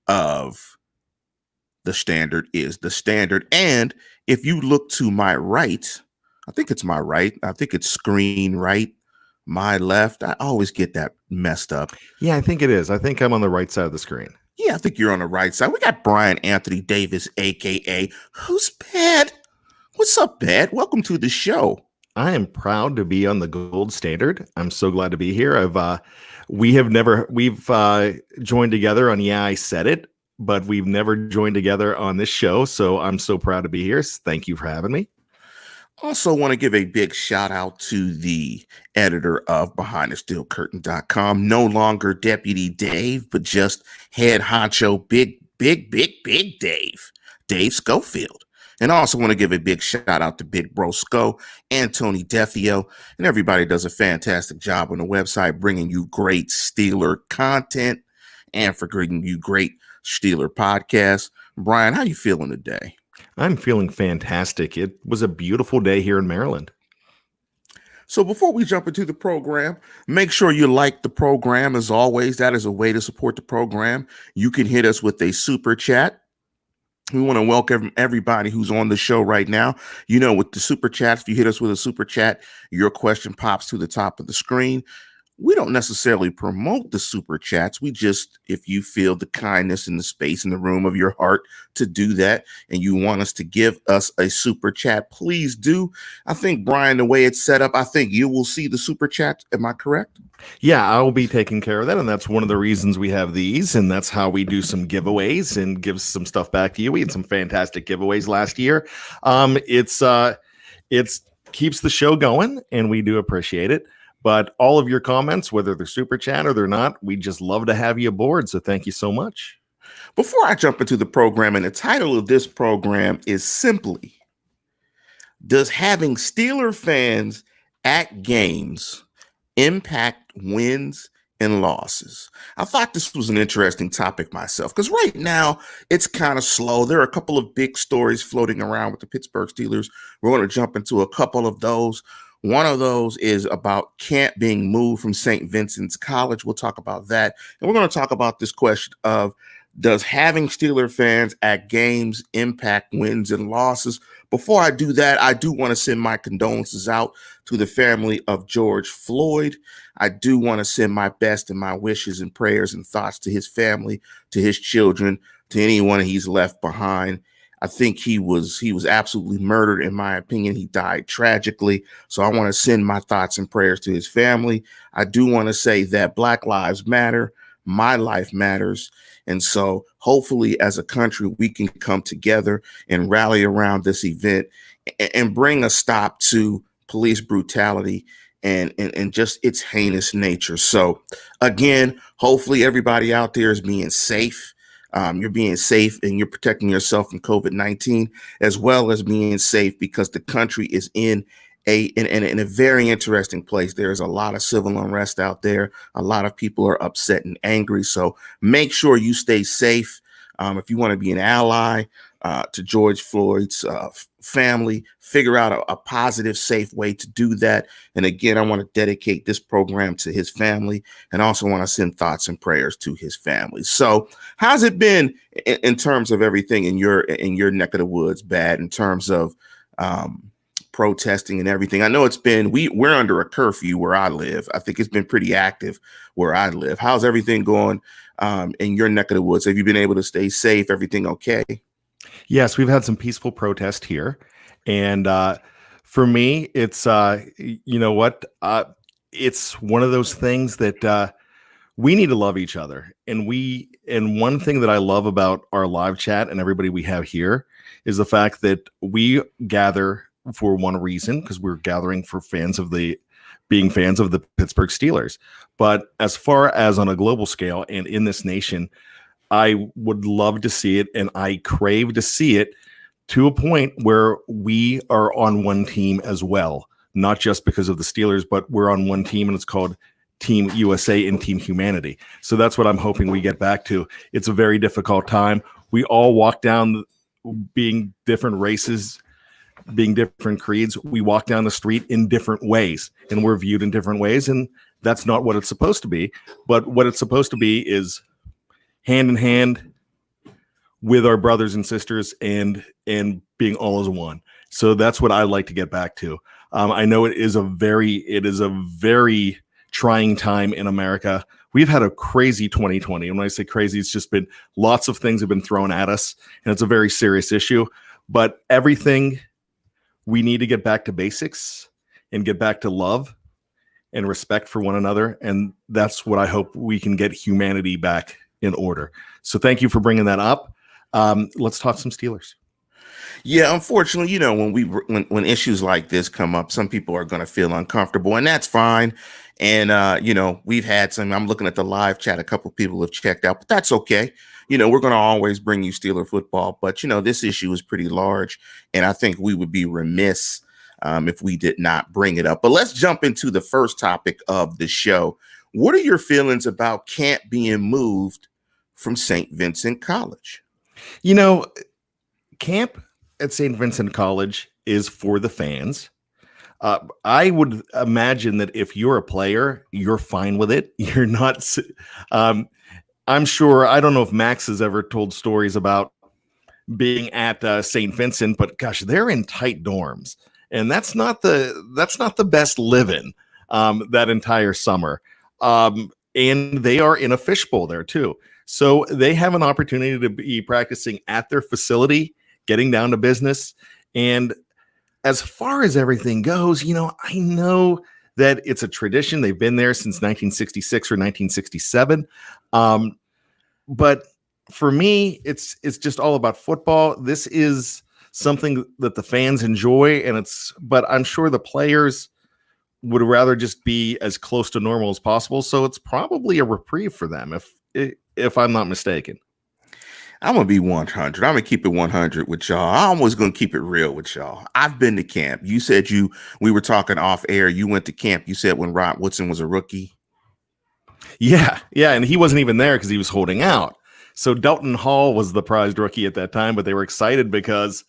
of The Standard is The Standard. And if you look to my right, I think it's my right. I think it's screen right, my left. I always get that messed up. Yeah, I think it is. I think I'm on the right side of the screen. Yeah, I think you're on the right side. We got Bryan Anthony Davis, a.k.a. Who's Bad? What's up, Bad? Welcome to the show. I am proud to be on the Gold Standard. I'm so glad to be here. We've joined together on Yeah, I Said It, but we've never joined together on this show. So I'm so proud to be here. Thank you for having me. Also want to give a big shout out to the editor of BehindTheSteelCurtain.com. No longer Deputy Dave, but just head honcho, big Dave Schofield. And I also want to give a big shout out to Big Bro Sco and Tony Defio. And everybody does a fantastic job on the website, bringing you great Steeler content and for bringing you great Steeler podcasts. Bryan, how you feeling today? I'm feeling fantastic. It was a beautiful day here in Maryland. So before we jump into the program, make sure you like the program. As always, that is a way to support the program. You can hit us with a super chat. We want to welcome everybody who's on the show right now. You know, with the super chats, if you hit us with a super chat, your question pops to the top of the screen. We don't necessarily promote the super chats. We just, if you feel the kindness and the space in the room of your heart to do that, and you want us to give us a super chat, please do. I think, Bryan, the way it's set up, I think you will see the super chat. Am I correct? Yeah, I will be taking care of that. And that's one of the reasons we have these. And that's how we do some giveaways and give some stuff back to you. We had some fantastic giveaways last year. It's keeps the show going, and we do appreciate it. But all of your comments, whether they're super chat or they're not, we just love to have you aboard. So thank you so much. Before I jump into the program, and the title of this program is simply, does having Steeler fans at games impact wins and losses? I thought this was an interesting topic myself, because right now it's kind of slow. There are a couple of big stories floating around with the Pittsburgh Steelers. We're going to jump into a couple of those. One of those is about Camp being moved from St. Vincent's College. We'll talk about that. And we're going to talk about this question of, does having Steeler fans at games impact wins and losses? Before I do that, I do want to send my condolences out to the family of George Floyd. I do want to send my best and my wishes and prayers and thoughts to his family, to his children, to anyone he's left behind. I think he was absolutely murdered. In my opinion, he died tragically. So I want to send my thoughts and prayers to his family. I do want to say that Black Lives Matter. My life matters. And so hopefully as a country, we can come together and rally around this event and bring a stop to police brutality and just its heinous nature. So again, hopefully everybody out there is being safe. You're being safe and you're protecting yourself from COVID-19, as well as being safe because the country is in a very interesting place. There's a lot of civil unrest out there. A lot of people are upset and angry. So make sure you stay safe. If you want to be an ally to George Floyd's family, figure out a positive, safe way to do that. And again, I want to dedicate this program to his family, and also want to send thoughts and prayers to his family. So how's it been in terms of everything in your neck of the woods, Bad, in terms of protesting and everything? I know it's been, we're under a curfew where I live. I think it's been pretty active where I live. How's everything going in your neck of the woods? Have you been able to stay safe? Everything okay? Yes, we've had some peaceful protest here. And for me, it's, you know what? It's one of those things that we need to love each other. And one thing that I love about our live chat and everybody we have here is the fact that we gather for one reason, because we're gathering for being fans of the Pittsburgh Steelers. But as far as on a global scale and in this nation, I would love to see it, and I crave to see it to a point where we are on one team as well, not just because of the Steelers, but we're on one team, and it's called Team USA and Team Humanity. So that's what I'm hoping we get back to. It's a very difficult time. We all walk down being different races, being different creeds. We walk down the street in different ways, and we're viewed in different ways. And that's not what it's supposed to be. But what it's supposed to be is hand in hand with our brothers and sisters and being all as one. So that's what I like to get back to. I know it is a very trying time in America. We've had a crazy 2020. And when I say crazy, it's just been lots of things have been thrown at us, and it's a very serious issue. But everything, we need to get back to basics and get back to love and respect for one another. And that's what I hope we can get humanity back in order. So thank you for bringing that up. Let's talk some Steelers. Yeah, unfortunately, you know, when issues like this come up, some people are going to feel uncomfortable, and that's fine. And you know, we've had some. I'm looking at the live chat. A couple of people have checked out, but that's okay. You know, we're going to always bring you Steeler football, but you know, this issue is pretty large, and I think we would be remiss if we did not bring it up. But let's jump into the first topic of the show. What are your feelings about camp being moved from St. Vincent College? You know, camp at St. Vincent College is for the fans. I would imagine that if you're a player, you're fine with it. You're not. I'm sure. I don't know if Max has ever told stories about being at St. Vincent, but gosh, they're in tight dorms, and that's not the best living that entire summer. And they are in a fishbowl there too, so they have an opportunity to be practicing at their facility, getting down to business. And as far as everything goes, you know, I know that it's a tradition. They've been there since 1966 or 1967. But for me, it's just all about football. This is something that the fans enjoy, but I'm sure the players would rather just be as close to normal as possible. So it's probably a reprieve for them, if I'm not mistaken. I'm going to be 100. I'm going to keep it 100 with y'all. I'm always going to keep it real with y'all. I've been to camp. You said we were talking off air. You went to camp. You said when Rod Woodson was a rookie. Yeah. And he wasn't even there because he was holding out. So Dalton Hall was the prized rookie at that time, but they were excited because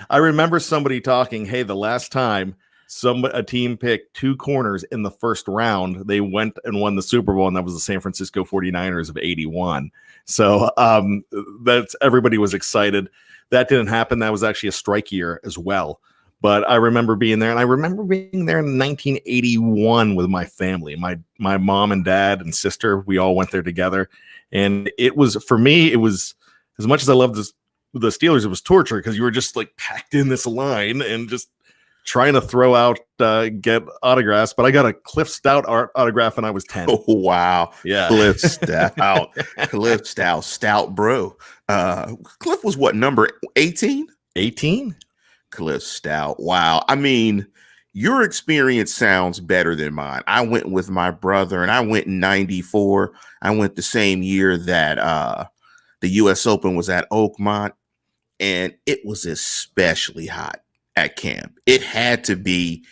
I remember somebody talking, hey, the last time a team picked two corners in the first round, they went and won the Super Bowl, and that was the San Francisco 49ers of 81. So that's everybody was excited. That didn't happen. That was actually a strike year as well. But I remember being there, and I remember being there in 1981 with my family, my mom and dad and sister. We all went there together, and it was, for me, it was, as much as I loved the Steelers, it was torture because you were just like packed in this line and just trying to throw out, get autographs. But I got a Cliff Stout autograph when I was 10. Oh, wow. Yeah. Cliff Stout. Cliff Stout, bro. Cliff was what, number 18? 18? Cliff Stout. Wow. I mean, your experience sounds better than mine. I went with my brother, and I went in 94. I went the same year that the U.S. Open was at Oakmont, and it was especially hot at camp. It had to be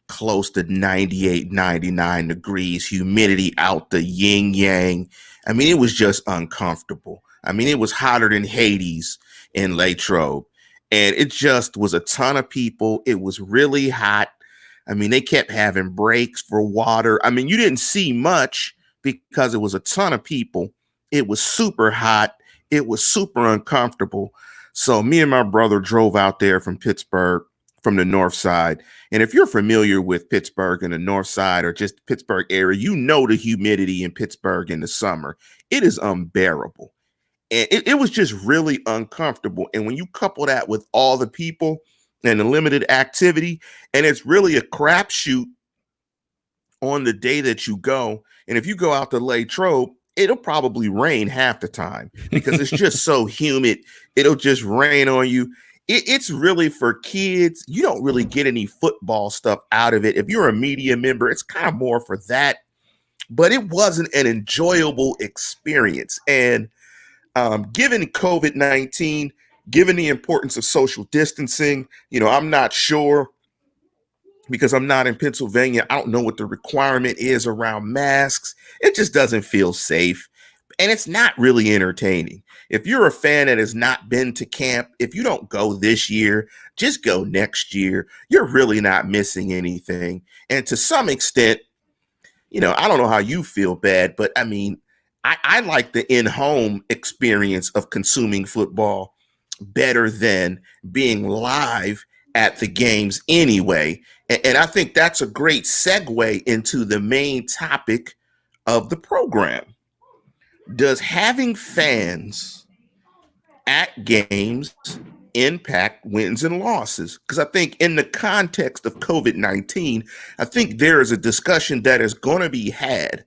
close to 98, 99 degrees, humidity out the yin yang. I mean, it was just uncomfortable. I mean, it was hotter than Hades in Latrobe. And it just was a ton of people. It was really hot. I mean, they kept having breaks for water. I mean, you didn't see much because it was a ton of people. It was super hot. It was super uncomfortable. So me and my brother drove out there from Pittsburgh, from the north side. And if you're familiar with Pittsburgh and the north side or just Pittsburgh area, you know the humidity in Pittsburgh in the summer. It is unbearable. And it was just really uncomfortable. And when you couple that with all the people and the limited activity, and it's really a crapshoot on the day that you go. And if you go out to Latrobe, it'll probably rain half the time because it's just so humid. It'll just rain on you. It's really for kids. You don't really get any football stuff out of it. If you're a media member, it's kind of more for that. But it wasn't an enjoyable experience. And given COVID-19, given the importance of social distancing, you know, I'm not sure because I'm not in Pennsylvania. I don't know what the requirement is around masks. It just doesn't feel safe. And it's not really entertaining. If you're a fan that has not been to camp, if you don't go this year, just go next year. You're really not missing anything. And to some extent, you know, I don't know how you feel bad, but I mean, I like the in-home experience of consuming football better than being live at the games anyway. And I think that's a great segue into the main topic of the program. Does having fans at games impact wins and losses? Because I think in the context of COVID-19, I think there is a discussion that is going to be had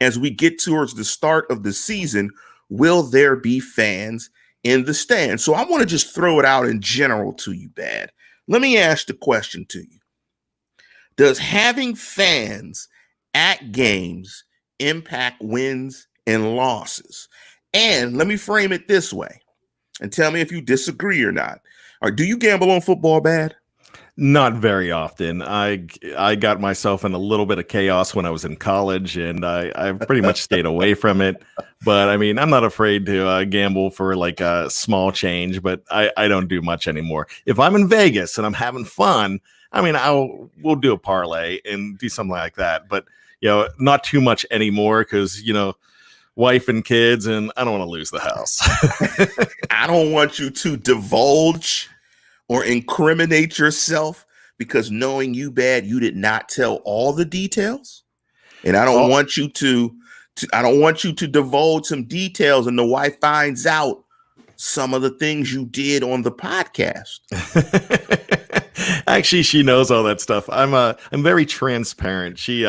as we get towards the start of the season. Will there be fans in the stands? So I want to just throw it out in general to you, Bad. Let me ask the question to you. Does having fans at games impact wins and losses? And let me frame it this way and tell me if you disagree or not. Or do you gamble on football, Bad? Not very often. I got myself in a little bit of chaos when I was in college, and I've pretty much stayed away from it. But I mean, I'm not afraid to gamble for like a small change, but I don't do much anymore. If I'm in Vegas and I'm having fun, I mean, we'll do a parlay and do something like that. But not too much anymore because wife and kids, and I don't want to lose the house. I don't want you to divulge or incriminate yourself, because knowing you, Bad, you did not tell all the details. And I don't want you to divulge some details and the wife finds out some of the things you did on the podcast. Actually, she knows all that stuff. I'm very transparent. She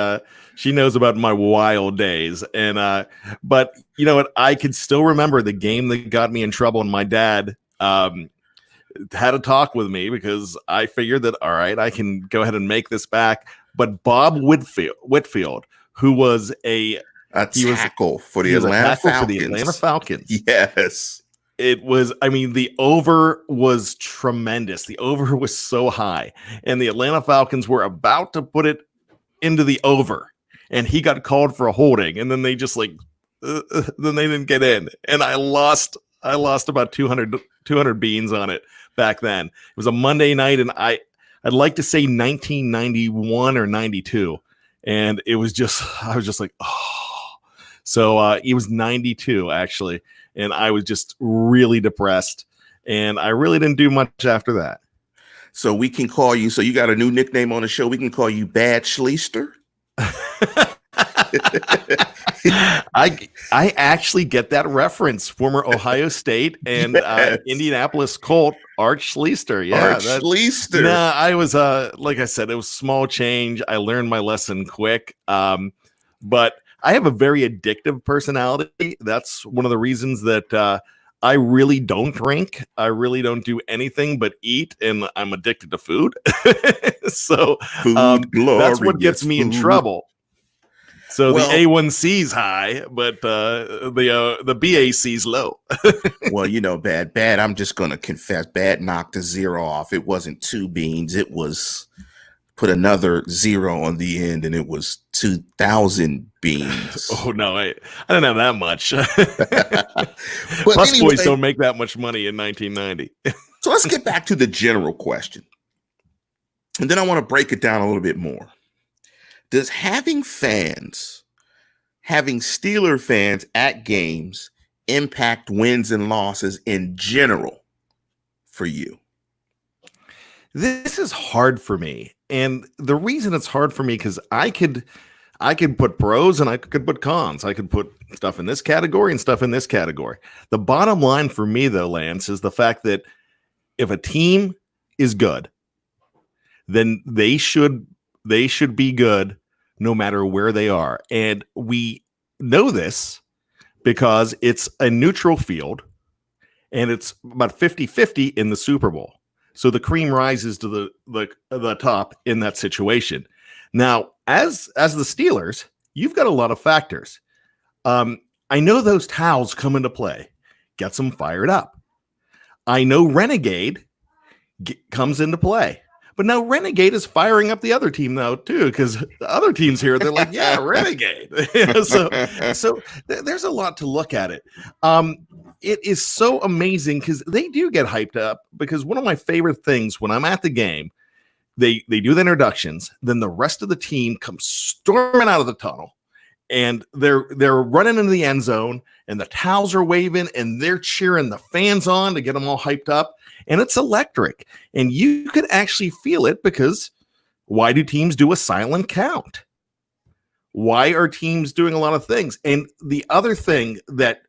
knows about my wild days. And but you know what? I can still remember the game that got me in trouble, and my dad had a talk with me because I figured that, all right, I can go ahead and make this back. But Bob Whitfield, who was a tackle for the Atlanta Falcons. Yes. It was, I mean, the over was tremendous. The over was so high, and the Atlanta Falcons were about to put it into the over, and he got called for a holding, and then they just then they didn't get in, and I lost about 200 beans on it back then. It was a Monday night, and I'd like to say 1991 or 92, and I was just like, oh. So it was 92 actually, and I was just really depressed, and I really didn't do much after that. So we can call you. So you got a new nickname on the show. We can call you Bad Schleister. I actually get that reference. Former Ohio State and Indianapolis Colt Art Schleister. Yeah, Art Schleister. Nah, I was like I said, it was small change. I learned my lesson quick. But I have a very addictive personality. That's one of the reasons that I really don't drink. I really don't do anything but eat, and I'm addicted to food. So that's what gets me in trouble. So the A1C's high, but the BAC's low. Well, Bad, I'm just going to confess, Bad knocked a zero off. It wasn't 2 beans. It was put another 0 on the end, and it was 2,000 beans. Oh, no, I didn't have that much. Plus, boys don't make that much money in 1990. So let's get back to the general question. And then I want to break it down a little bit more. Does having Steeler fans at games impact wins and losses in general for you? This is hard for me. And the reason it's hard for me, because I could put pros and I could put cons. I could put stuff in this category and stuff in this category. The bottom line for me, though, Lance, is the fact that if a team is good, then they should be good no matter where they are. And we know this because it's a neutral field, and it's about 50-50 in the Super Bowl. So the cream rises to the top in that situation. Now, as the Steelers, you've got a lot of factors. I know those towels come into play, gets them fired up. I know Renegade comes into play. But now Renegade is firing up the other team now too, because the other teams here, they're like, yeah, Renegade. So there's a lot to look at it. It is so amazing because they do get hyped up, because one of my favorite things when I'm at the game, they do the introductions, then the rest of the team comes storming out of the tunnel, and they're running into the end zone, and the towels are waving, and they're cheering the fans on to get them all hyped up, and it's electric. And you could actually feel it, because why do teams do a silent count? Why are teams doing a lot of things? And the other thing that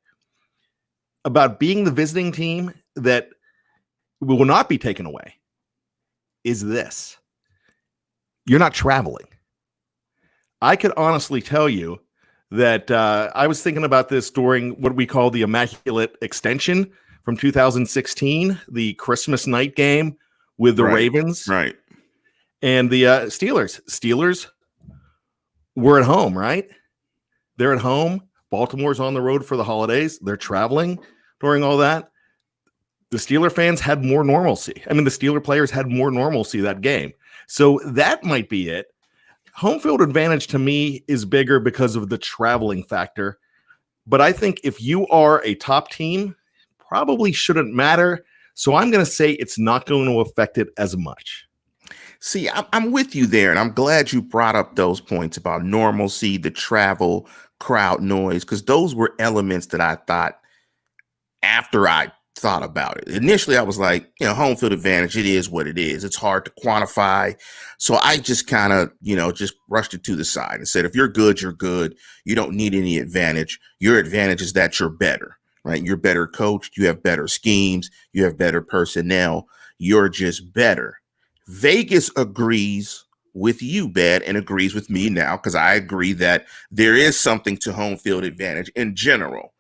about being the visiting team that will not be taken away is this: you're not traveling. I could honestly tell you that I was thinking about this during what we call the Immaculate Extension from 2016, the Christmas night game with the Ravens. Right. And the Steelers. Steelers were at home, right? They're at home. Baltimore's on the road for the holidays. They're traveling during all that. The Steeler fans had more normalcy. I mean, the Steeler players had more normalcy that game. So that might be it. Home field advantage to me is bigger because of the traveling factor. But I think if you are a top team, probably shouldn't matter. So I'm going to say it's not going to affect it as much. See, I'm with you there, and I'm glad you brought up those points about normalcy, the travel, crowd noise, because those were elements that I thought after I thought about it. Initially, I was like, home field advantage, it is what it is. It's hard to quantify. So I just kind of, just brushed it to the side and said, if you're good, you're good. You don't need any advantage. Your advantage is that you're better, right? You're better coached. You have better schemes. You have better personnel. You're just better. Vegas agrees with you, Bed, and agrees with me now, because I agree that there is something to home field advantage in general.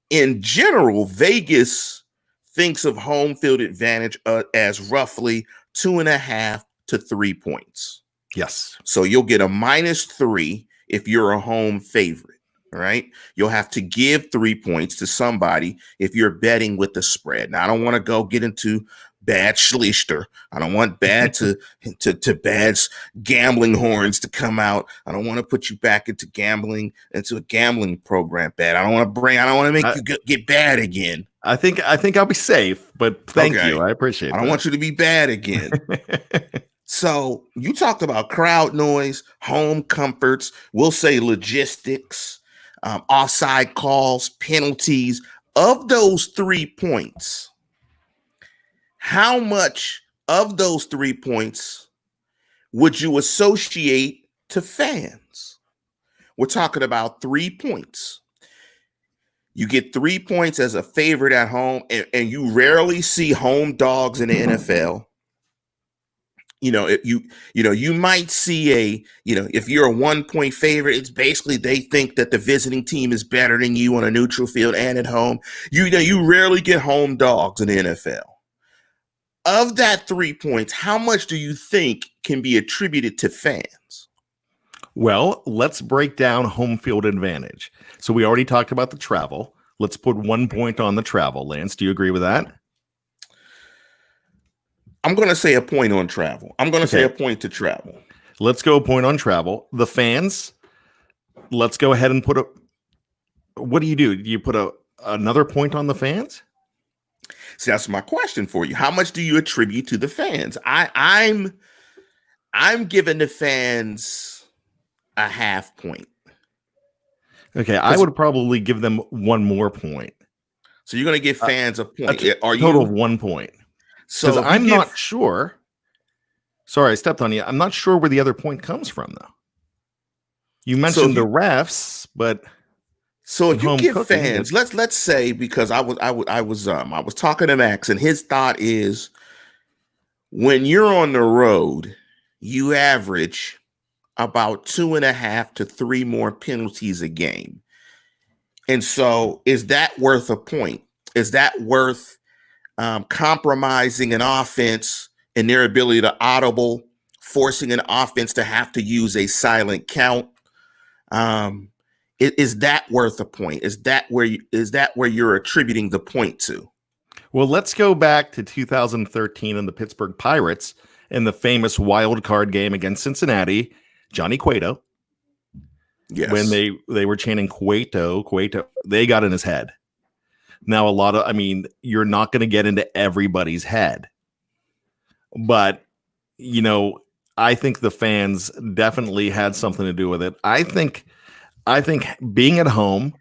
In general, Vegas thinks of home field advantage as roughly 2.5 to 3 points. Yes. So you'll get a -3 if you're a home favorite, right? You'll have to give 3 points to somebody if you're betting with the spread. Now, I don't want to go get into bad schlichter. I don't want bad to Bad's gambling horns to come out. I don't want to put you back into a gambling program, Bad. I don't want to make you get bad again. I think I'll be safe, but thank you. I appreciate it. I don't want you to be bad again. So you talked about crowd noise, home comforts, we'll say logistics, offside calls, penalties. Of those 3 points, how much of those 3 points would you associate to fans? We're talking about 3 points. You get 3 points as a favorite at home, and you rarely see home dogs in the NFL. You might see if you're a 1 point favorite, it's basically they think that the visiting team is better than you on a neutral field and at home. You rarely get home dogs in the NFL. Of that 3 points, how much do you think can be attributed to fans? Well, let's break down home field advantage. So we already talked about the travel. Let's put 1 point on the travel. Lance, do you agree with that? I'm going to say a point on travel. I'm going to say a point to travel. Let's go a point on travel. The fans, let's go ahead and put what do? Do you put another point on the fans? See, that's my question for you. How much do you attribute to the fans? I'm giving the fans a half point. Okay, I would probably give them 1 more point. So you're going to give fans a point. Are you total of 1 point? So I'm not sure. Sorry, I stepped on you. I'm not sure where the other point comes from, though. You mentioned the refs, but so if you give fans, let's say, because I was talking to Max, and his thought is when you're on the road, you average about 2.5 to 3 more penalties a game. And so is that worth a point? Is that worth compromising an offense and their ability to audible, forcing an offense to have to use a silent count? Is that worth a point? Is that where you're attributing the point to? Well, let's go back to 2013 and the Pittsburgh Pirates in the famous wild card game against Cincinnati. Johnny Cueto. Yes. When they were chanting Cueto, they got in his head. Now, you're not going to get into everybody's head. But, I think the fans definitely had something to do with it. I think I think being at home,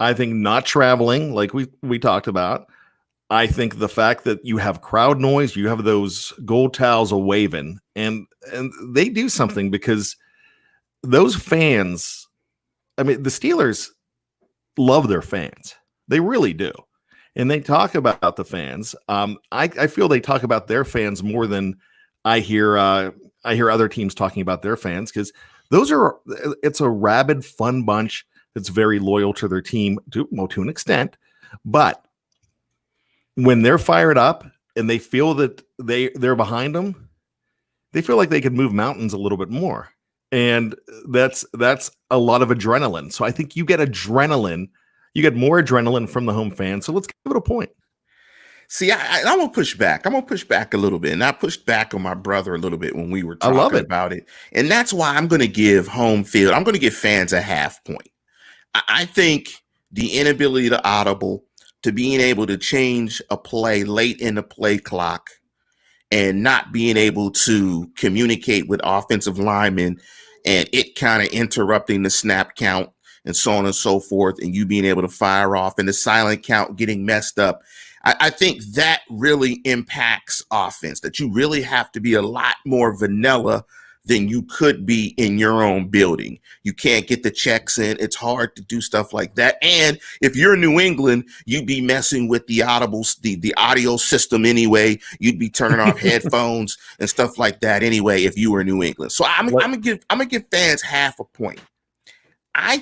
I think not traveling like we talked about. I think the fact that you have crowd noise, you have those gold towels a waving, and they do something because those fans, I mean, the Steelers love their fans. They really do. And they talk about the fans. I feel they talk about their fans more than I hear other teams talking about their fans, because it's a rabid, fun bunch that's very loyal to their team to an extent. But when they're fired up and they feel that they're behind them, they feel like they can move mountains a little bit more. And that's a lot of adrenaline. So I think you get adrenaline. You get more adrenaline from the home fans. So let's give it a point. See, I'm going to push back. I'm going to push back a little bit. And I pushed back on my brother a little bit when we were talking about it. And that's why I'm going to give home field, I'm going to give fans a half point. I think the inability to audible, to being able to change a play late in the play clock and not being able to communicate with offensive linemen and it kind of interrupting the snap count and so on and so forth, and you being able to fire off and the silent count getting messed up. I think that really impacts offense, that you really have to be a lot more vanilla than you could be in your own building. You can't get the checks in. It's hard to do stuff like that. And if you're in New England, you'd be messing with the audio system anyway. You'd be turning off headphones and stuff like that anyway if you were in New England. So I'm gonna give fans half a point.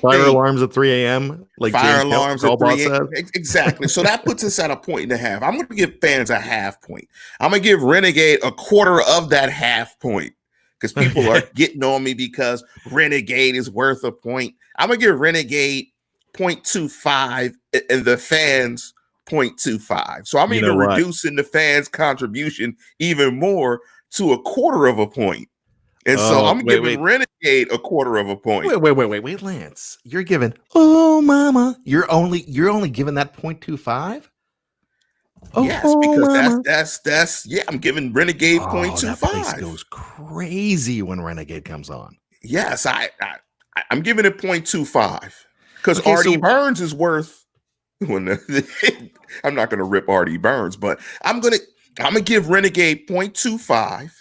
Fire alarms at 3 a.m. Like fire alarms at 3 a.m. Exactly. So that puts us at a point and a half. I'm going to give fans a half point. I'm going to give Renegade a quarter of that half point because people are getting on me because Renegade is worth a point. I'm going to give Renegade 0.25 and the fans 0.25. So I'm even reducing the fans' contribution even more to a quarter of a point. And so I'm giving Renegade a quarter of a point. Wait, Lance. You're giving mama. You're only giving that 0.25? Yes, because that's I'm giving Renegade 0.25. That place goes crazy when Renegade comes on. Yes, I'm giving it 0.25 because Artie Burns is worth. I'm not going to rip Artie Burns, but I'm gonna give Renegade 0.25.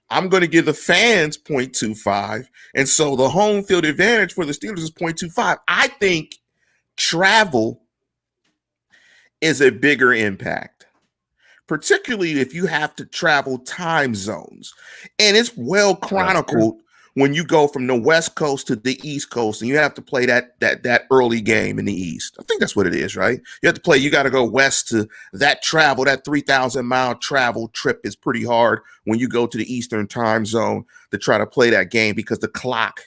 I'm going to give the fans 0.25. And so the home field advantage for the Steelers is 0.25. I think travel is a bigger impact, particularly if you have to travel time zones. And it's well chronicled when you go from the West Coast to the East Coast and you have to play that early game in the East. I think that's what it is, right? You got to go west to that travel, that 3,000-mile travel trip is pretty hard when you go to the Eastern time zone to try to play that game because the clock,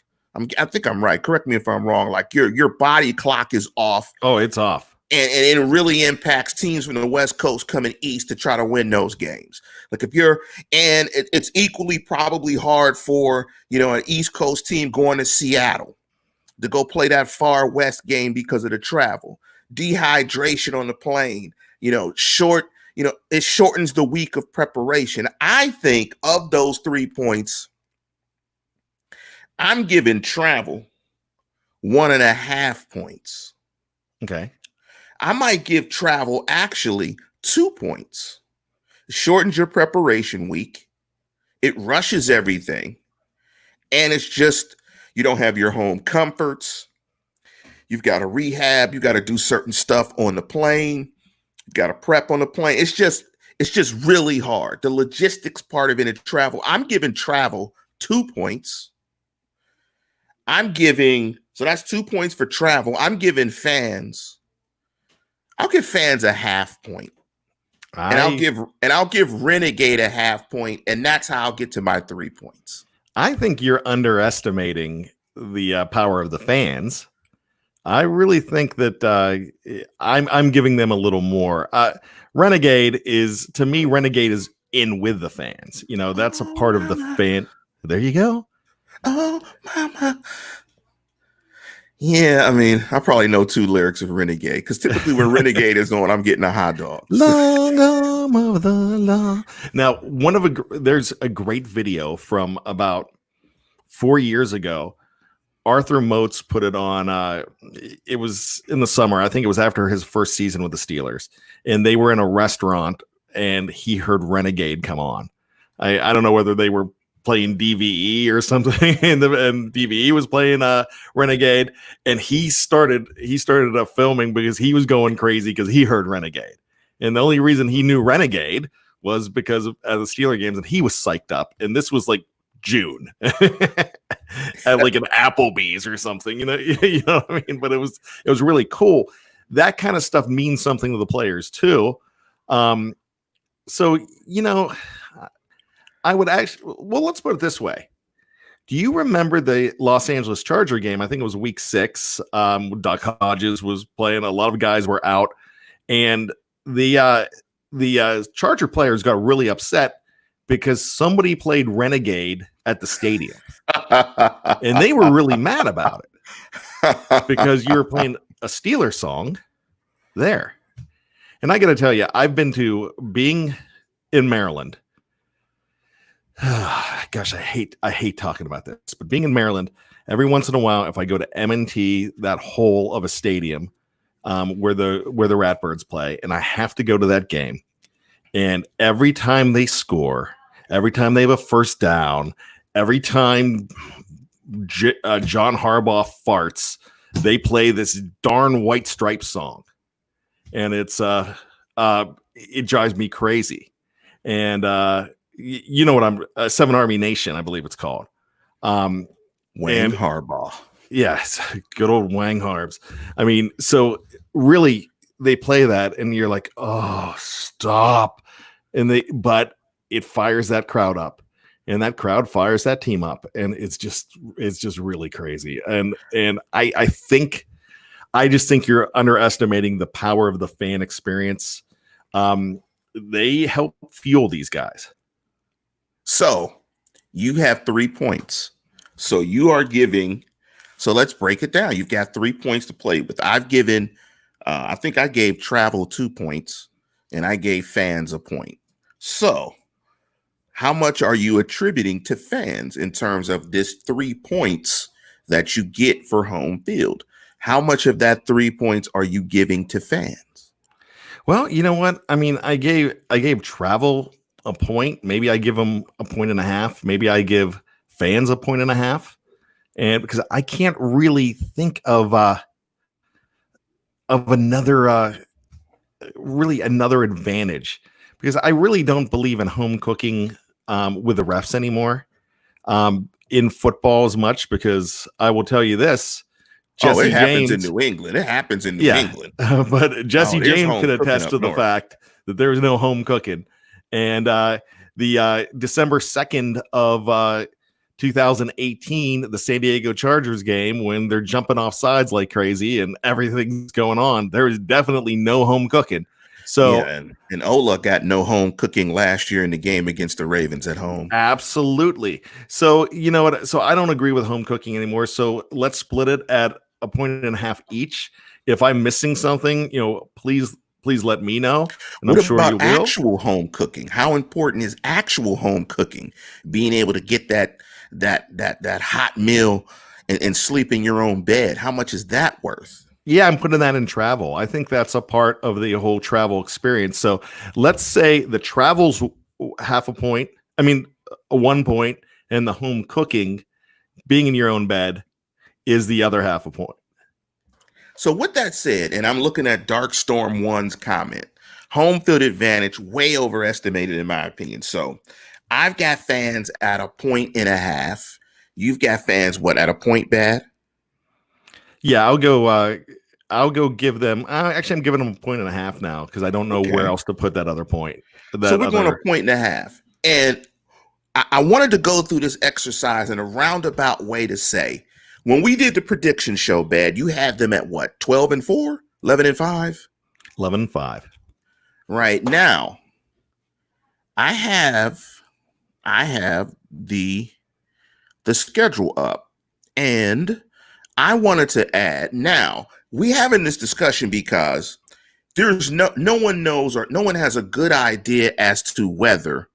I think I'm right. Correct me if I'm wrong. Like your body clock is off. Oh, it's off. And it really impacts teams from the West Coast coming east to try to win those games. Like it's equally probably hard for, an East Coast team going to Seattle to go play that far West game because of the travel, dehydration on the plane, it shortens the week of preparation. I think of those 3 points, I'm giving travel 1.5 points. Okay. I might give travel actually 2 points. It shortens your preparation week. It rushes everything. And it's just, you don't have your home comforts. You've got to rehab. You got to do certain stuff on the plane. You got to prep on the plane. It's just really hard. The logistics part of it is travel. I'm giving travel 2 points. So that's 2 points for travel. I'll give fans a half point. And I'll give Renegade a half point, and that's how I'll get to my 3 points. I think you're underestimating the power of the fans. I really think that I'm giving them a little more. Renegade is in with the fans. That's a part of the fan. There you go. Oh, mama. Yeah, I mean, I probably know 2 lyrics of Renegade because typically when Renegade is on, I'm getting a hot dog. Long arm of the law. Now, there's a great video from about 4 years ago Arthur Moats put it on. It was in the summer. I think it was after his first season with the Steelers, and they were in a restaurant, and he heard Renegade come on. I don't know whether they were playing DVE or something, and DVE was playing Renegade, and he started filming because he was going crazy because he heard Renegade, and the only reason he knew Renegade was because of the Steeler games, and he was psyched up, and this was like June at like an Applebee's or something, you know what I mean? But it was really cool. That kind of stuff means something to the players too. So, I would actually, well, let's put it this way. Do you remember the Los Angeles Charger game? I think it was week 6. Duck Hodges was playing. A lot of guys were out, and the Charger players got really upset because somebody played Renegade at the stadium. And they were really mad about it because you were playing a Steeler song there. And I got to tell you, I've been to being in Maryland. Gosh, I hate talking about this, but being in Maryland, every once in a while, if I go to M&T, that hole of a stadium where the Ratbirds play, and I have to go to that game, and every time they score, every time they have a first down, every time John Harbaugh farts, they play this darn White Stripes song, and it drives me crazy. And you know what I'm 7 Army Nation, I believe it's called. Wang Harbaugh. Yes, good old Wang Harbs. I mean, so really they play that, and you're like, oh, stop. But it fires that crowd up, and that crowd fires that team up, and it's just really crazy. And I just think you're underestimating the power of the fan experience. They help fuel these guys. So you have 3 points. So you are giving. So let's break it down. You've got 3 points to play with. I've given. I think I gave travel 2 points, and I gave fans a point. So how much are you attributing to fans in terms of this 3 points that you get for home field? How much of that 3 points are you giving to fans? Well, you know what? I mean, I gave travel a point. Maybe I give them a 1.5. Maybe I give fans a 1.5. And because I can't really think of another advantage, because I really don't believe in home cooking with the refs anymore in football as much, because I will tell you this. It happens in New England. It happens in New England. But Jesse James could attest to the fact that there is no home cooking. And the December 2nd of 2018, the San Diego Chargers game, when they're jumping off sides like crazy and everything's going on, there is definitely no home cooking. So and Ola got no home cooking last year in the game against the Ravens at home. Absolutely. So you know what? So I don't agree with home cooking anymore. So let's split it at a 1.5 each. If I'm missing something, please let me know. And what about actual home cooking? How important is actual home cooking? Being able to get that hot meal and sleep in your own bed. How much is that worth? Yeah, I'm putting that in travel. I think that's a part of the whole travel experience. So let's say the travel's 0.5 point. I mean, 1 point, and the home cooking, being in your own bed, is the other 0.5 point. So with that said, and I'm looking at Dark Storm 1's comment, home field advantage way overestimated in my opinion. So I've got fans at 1.5. You've got fans what, at 1 point, Bad? Yeah, I'll go give them. Actually, I'm giving them 1.5 now because I don't know where else to put that other point. So we're going 1.5, and I wanted to go through this exercise in a roundabout way to say, when we did the prediction show, Bad, you had them at what, 12-4, 11-5, 11-5. Right now, I have the schedule up, and I wanted to add, now we having this discussion because there's no one knows, or no one has a good idea as to whether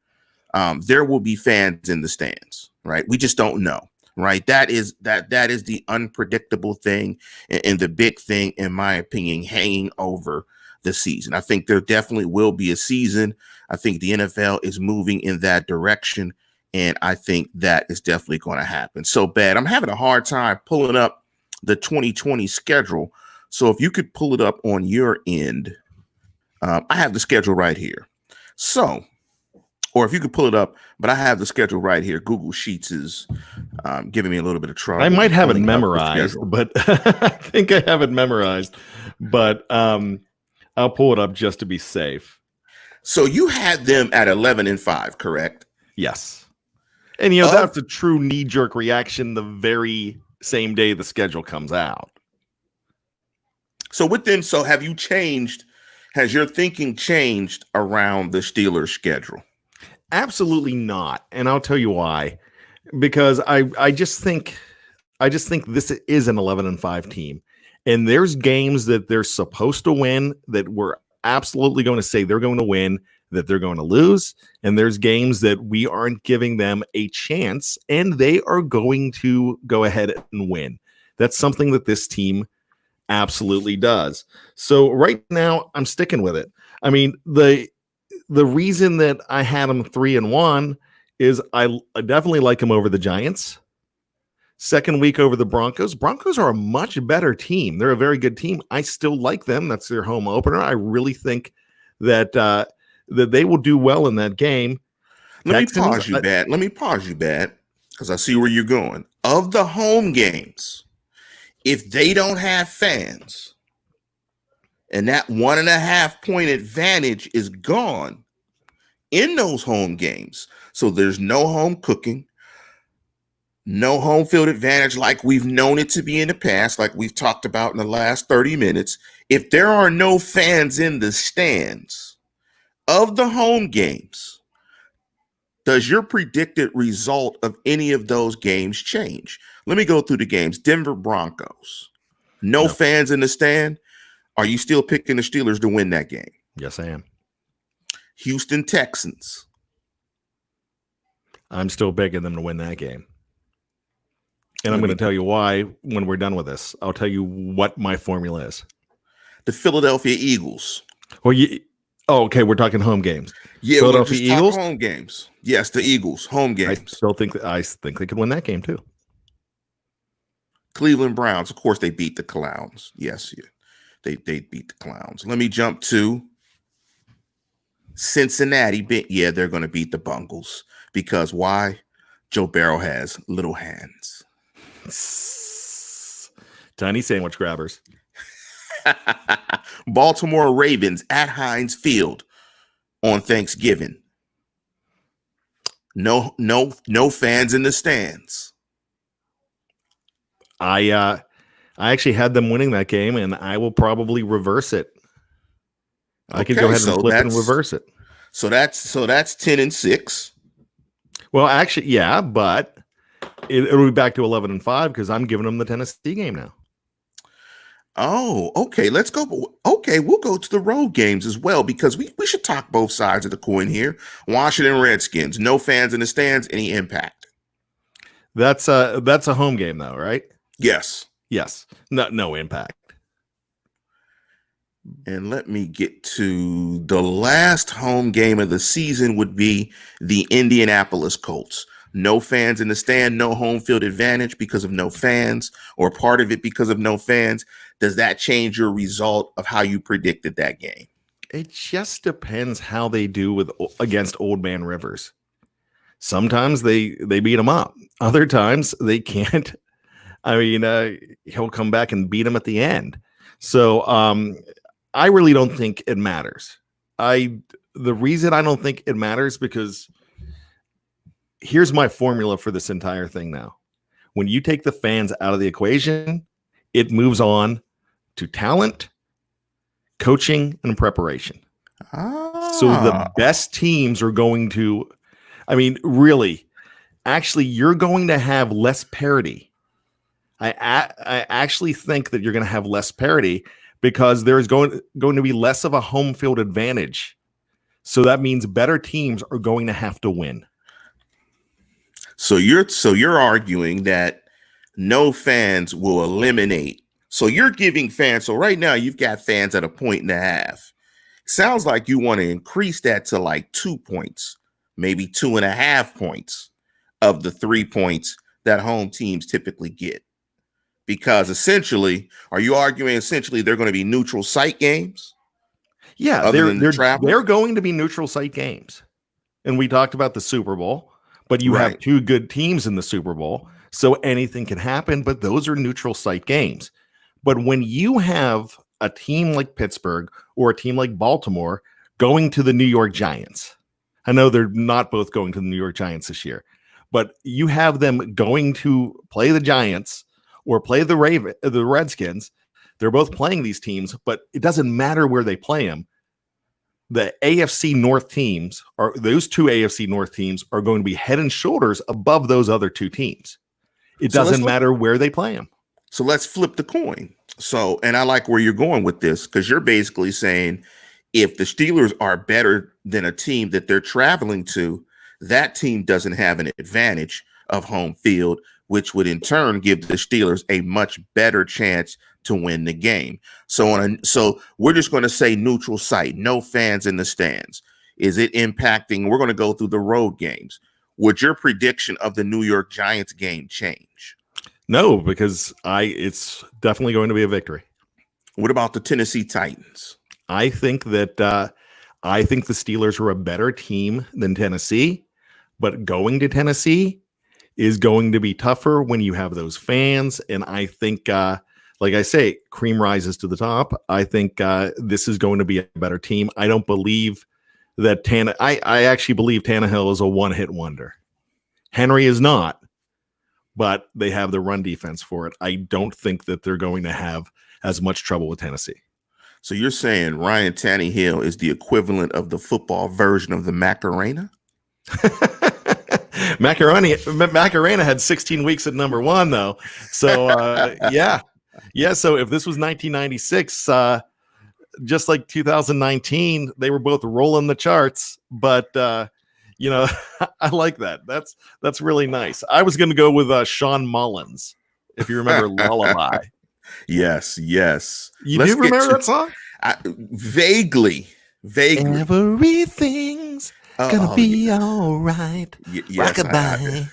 there will be fans in the stands, right? We just don't know. right? That is the unpredictable thing and the big thing, in my opinion, hanging over the season. I think there definitely will be a season. I think the NFL is moving in that direction, and I think that is definitely going to happen. So bad. I'm having a hard time pulling up the 2020 schedule. So if you could pull it up on your end, I have the schedule right here. So, or if you could pull it up, but I have the schedule right here. Google Sheets is giving me a little bit of trouble. I might have it pulling up the memorized, schedule. but I think I have it memorized. But I'll pull it up just to be safe. So you had them at 11-5, correct? Yes. And, you know, that's a true knee-jerk reaction the very same day the schedule comes out. So have you changed? Has your thinking changed around the Steelers schedule? Absolutely not. And I'll tell you why. Because I just think this is an 11-5 team. And there's games that they're supposed to win that we're absolutely going to say they're going to win, that they're going to lose. And there's games that we aren't giving them a chance, and they are going to go ahead and win. That's something that this team absolutely does. So right now, I'm sticking with it. I mean, the reason that I had them 3-1 is I definitely like them over the Giants. Second week over the Broncos. Broncos are a much better team. They're a very good team. I still like them. That's their home opener. I really think that that they will do well in that game. Let me pause you, Bad, because I see where you're going. Of the home games, if they don't have fans and that 1.5 point advantage is gone in those home games, so there's no home cooking, no home field advantage like we've known it to be in the past, like we've talked about in the last 30 minutes. If there are no fans in the stands of the home games, does your predicted result of any of those games change? Let me go through the games. Denver Broncos, no fans in the stand. Are you still picking the Steelers to win that game? Yes, I am. Houston Texans. I'm still begging them to win that game. And I'm going to tell you why when we're done with this. I'll tell you what my formula is. The Philadelphia Eagles. Well, okay, we're talking home games. Yeah, Philadelphia Eagles. Home games. Yes, the Eagles, home games. I think they could win that game too. Cleveland Browns. Of course, they beat the Clowns. Yes, yeah. They beat the Clowns. Let me jump to Cincinnati. Yeah, they're going to beat the Bungles. Because why? Joe Burrow has little hands. Tiny sandwich grabbers. Baltimore Ravens at Heinz Field on Thanksgiving. No fans in the stands. I actually had them winning that game, and I will probably reverse it. I could go ahead and flip and reverse it. So that's 10-6. Well, actually, yeah, but it'll be back to 11-5 because I'm giving them the Tennessee game now. Oh, okay. Let's go. Okay, we'll go to the road games as well because we should talk both sides of the coin here. Washington Redskins, no fans in the stands, any impact? That's a home game though, right? Yes. Yes. No impact. And let me get to the last home game of the season would be the Indianapolis Colts. No fans in the stand, no home field advantage because of no fans, or part of it because of no fans. Does that change your result of how you predicted that game? It just depends how they do against Old Man Rivers. Sometimes they beat him up. Other times they can't. I mean, he'll come back and beat him at the end. So I really don't think it matters. The reason I don't think it matters because here's my formula for this entire thing now. When you take the fans out of the equation, it moves on to talent, coaching, and preparation. So the best teams are going to, I mean, really, actually, you're going to have less parity. I actually think that you're going to have less parity because there's going to be less of a home field advantage. So that means better teams are going to have to win. So you're arguing that no fans will eliminate. So you're giving fans. So right now you've got fans at 1.5. Sounds like you want to increase that to like 2 points, maybe 2.5 points of the 3 points that home teams typically get. Because essentially, are you arguing essentially they're going to be neutral site games? Yeah, Other than the travel? they're going to be neutral site games. And we talked about the Super Bowl, but you have Right. two good teams in the Super Bowl, so anything can happen, but those are neutral site games. But when you have a team like Pittsburgh or a team like Baltimore going to the New York Giants, I know they're not both going to the New York Giants this year, but you have them going to play the Giants or play the Redskins. They're both playing these teams, but it doesn't matter where they play them. The AFC North teams those two AFC North teams are going to be head and shoulders above those other two teams. It doesn't matter where they play them. So let's flip the coin. So, and I like where you're going with this because you're basically saying if the Steelers are better than a team that they're traveling to, that team doesn't have an advantage of home field, which would in turn give the Steelers a much better chance to win the game. So we're just going to say neutral site, no fans in the stands. Is it impacting? We're going to go through the road games. Would your prediction of the New York Giants game change? No, because it's definitely going to be a victory. What about the Tennessee Titans? I think that the Steelers are a better team than Tennessee, but going to Tennessee is going to be tougher when you have those fans. And I think, like I say, cream rises to the top. I think this is going to be a better team. I don't believe that I actually believe Tannehill is a one-hit wonder. Henry is not, but they have the run defense for it. I don't think that they're going to have as much trouble with Tennessee. So you're saying Ryan Tannehill is the equivalent of the football version of the Macarena? Macarena had 16 weeks at number one, though. So, yeah. So if this was 1996, just like 2019, they were both rolling the charts. But, I like that. That's really nice. I was going to go with Sean Mullins, if you remember Lullaby. Yes. You do remember that song? Vaguely. Everything's gonna be all right. Yes, rockabye.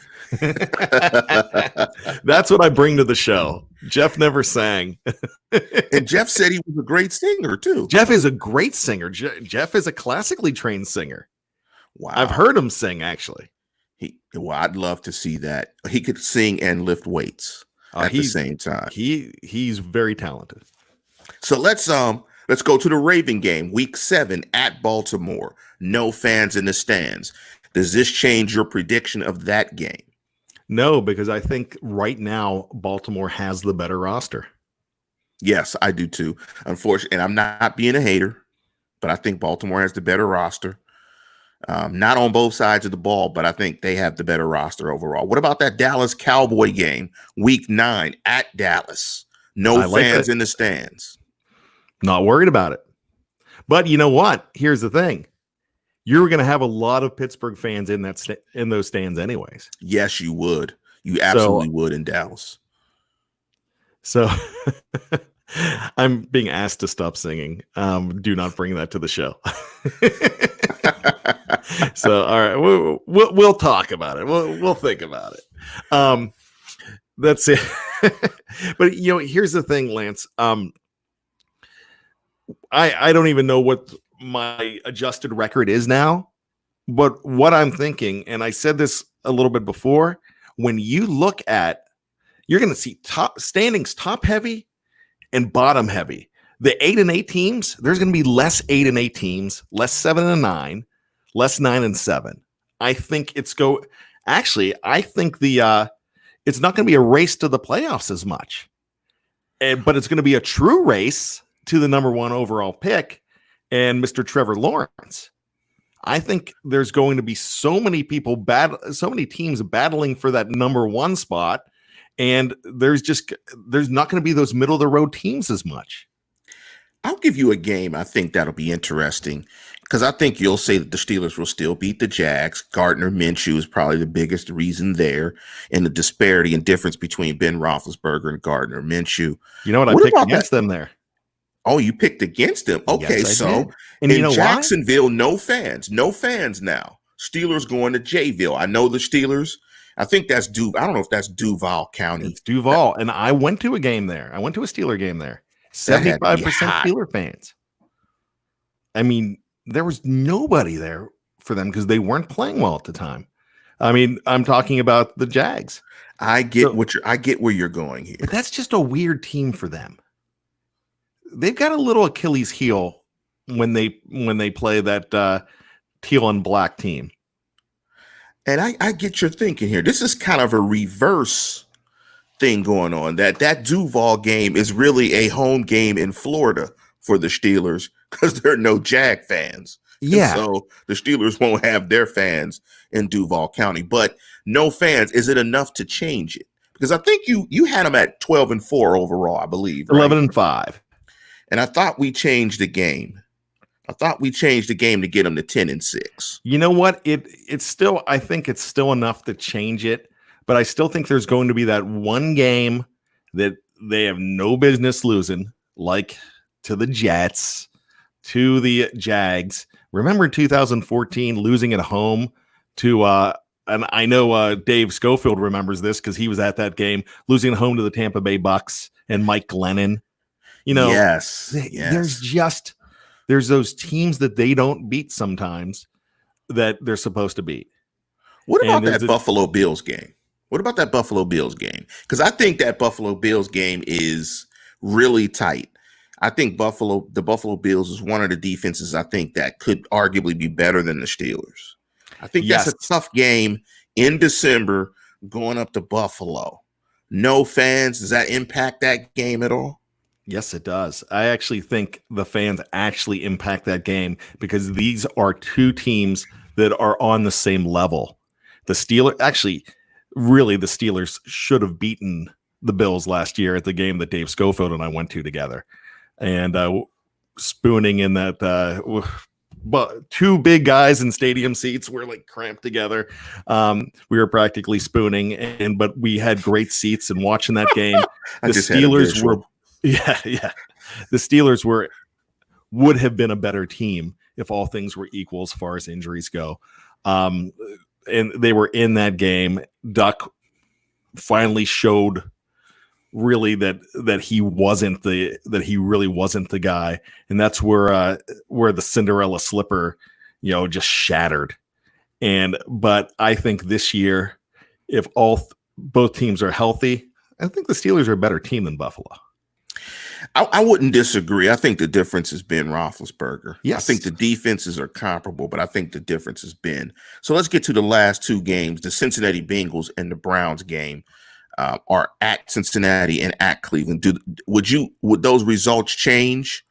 That's what I bring to the show. Jeff never sang. And Jeff said he was a great singer, too. Jeff is a great singer. Jeff is a classically trained singer. Wow. I've heard him sing, actually. I'd love to see that. He could sing and lift weights at the same time. He's very talented. So let's go to the Raven game, week 7 at Baltimore. No fans in the stands. Does this change your prediction of that game? No, because I think right now Baltimore has the better roster. Yes, I do too. Unfortunately, and I'm not being a hater, but I think Baltimore has the better roster. Not on both sides of the ball, but I think they have the better roster overall. What about that Dallas Cowboy game, week 9 at Dallas? No fans in the stands. Not worried about it. But you know what? Here's the thing. You're going to have a lot of Pittsburgh fans in those stands anyways. Yes, you would. You absolutely would in Dallas. So I'm being asked to stop singing. Do not bring that to the show. So, all right, we'll talk about it. We'll think about it. That's it. But here's the thing, Lance. I don't even know what my adjusted record is now, but what I'm thinking, and I said this a little bit before, when you look at, you're going to see top standings, top heavy and bottom heavy. The 8-8 teams, there's going to be less 8-8 teams, less 7-9, less 9-7. I think I think it's not going to be a race to the playoffs as much, but it's going to be a true race to the number 1 overall pick and Mr. Trevor Lawrence. I think there's going to be so many teams battling for that number 1 spot, and there's not going to be those middle of the road teams as much. I'll give you a game I think that'll be interesting. because I think you'll say that the Steelers will still beat the Jags. Gardner Minshew is probably the biggest reason there, and the disparity and difference between Ben Roethlisberger and Gardner Minshew. You know what? I What picked about against that? them there. Oh, you picked against them. Okay, Yes, I so did. And you in know why? Jacksonville, no fans now. Steelers going to Jayville. I know the Steelers. I think that's I don't know if that's Duval County. It's Duval, and I went to a game there. I went to a Steeler game there. That had to be 75% hot. Steeler fans. I mean, there was nobody there for them because they weren't playing well at the time. I mean, I'm talking about the Jags. I get where you're going here. But that's just a weird team for them. They've got a little Achilles heel when they play that teal and black team. And I get your thinking here. This is kind of a reverse thing going on. That Duval game is really a home game in Florida for the Steelers because there are no Jag fans. Yeah. And so the Steelers won't have their fans in Duval County. But no fans, is it enough to change it? Because I think you had them at 12-4 overall, I believe. Right? 11-5. And I thought we changed the game. I thought we changed the game to get them to 10-6. You know what? It's still, I think it's still enough to change it, but I still think there's going to be that one game that they have no business losing, like to the Jets, to the Jags. Remember 2014 losing at home to and I know Dave Schofield remembers this because he was at that game, losing at home to the Tampa Bay Bucks and Mike Glennon. You know, yes. There's those teams that they don't beat sometimes that they're supposed to beat. What about that Buffalo Bills game? Because I think that Buffalo Bills game is really tight. I think the Buffalo Bills is one of the defenses I think that could arguably be better than the Steelers. I think that's a tough game in December going up to Buffalo. No fans. Does that impact that game at all? Yes, it does. I actually think the fans actually impact that game because these are two teams that are on the same level. The Steelers should have beaten the Bills last year at the game that Dave Schofield and I went to together. And spooning in that, but two big guys in stadium seats were like cramped together. We were practically spooning, but we had great seats and watching that game. The Steelers were. Yeah. The Steelers would have been a better team if all things were equal as far as injuries go. And they were in that game. Duck finally showed really that he really wasn't the guy. And that's where the Cinderella slipper, just shattered. But I think this year, if both teams are healthy, I think the Steelers are a better team than Buffalo. I wouldn't disagree. I think the difference has been Roethlisberger. Yes. I think the defenses are comparable, but I think the difference has been. So let's get to the last two games. The Cincinnati Bengals and the Browns game are at Cincinnati and at Cleveland. Would those results change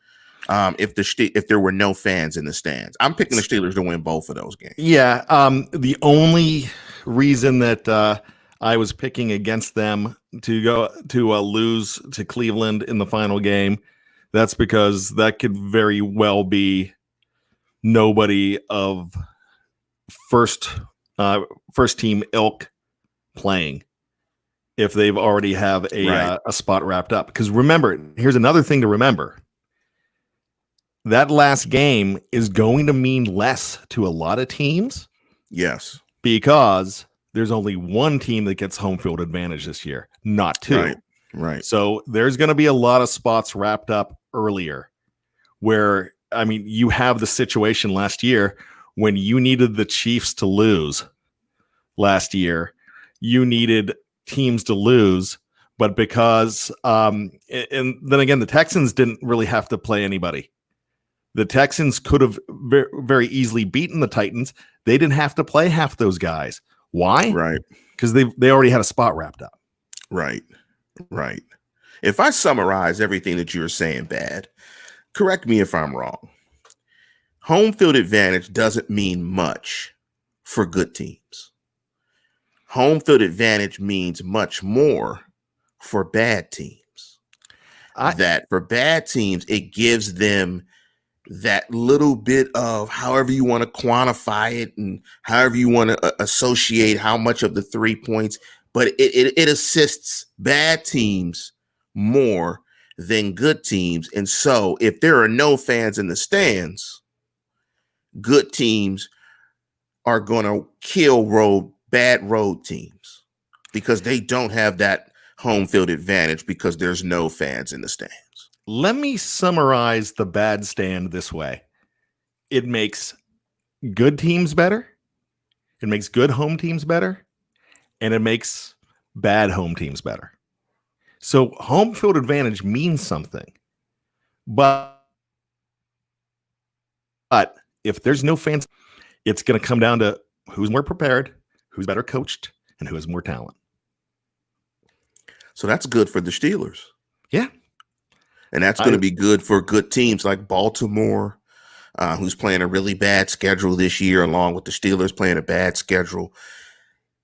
if there were no fans in the stands? I'm picking the Steelers to win both of those games. Yeah. The only reason that I was picking against them to go to lose to Cleveland in the final game, that's because that could very well be nobody of first team ilk playing if they've already have a spot wrapped up. Because remember, here's another thing to remember. That last game is going to mean less to a lot of teams. Yes. Because there's only one team that gets home field advantage this year, not two. Right. So there's going to be a lot of spots wrapped up earlier where, I mean, you have the situation last year when you needed the Chiefs to lose last year. You needed teams to lose, but because, and then again, the Texans didn't really have to play anybody. The Texans could have very easily beaten the Titans. They didn't have to play half those guys. Why? Right. Because they already had a spot wrapped up. Right. If I summarize everything that you're saying, Bad, correct me if I'm wrong. Home field advantage doesn't mean much for good teams. Home field advantage means much more for bad teams. That for bad teams, it gives them that little bit of however you want to quantify it and however you want to associate how much of the 3 points, but it assists bad teams more than good teams. And so if there are no fans in the stands, good teams are going to kill bad road teams because they don't have that home field advantage because there's no fans in the stands. Let me summarize the bad stand this way. It makes good teams better. It makes good home teams better. And it makes bad home teams better. So home field advantage means something. But if there's no fans, it's going to come down to who's more prepared, who's better coached, and who has more talent. So that's good for the Steelers. Yeah. And that's going to be good for good teams like Baltimore, who's playing a really bad schedule this year, along with the Steelers playing a bad schedule.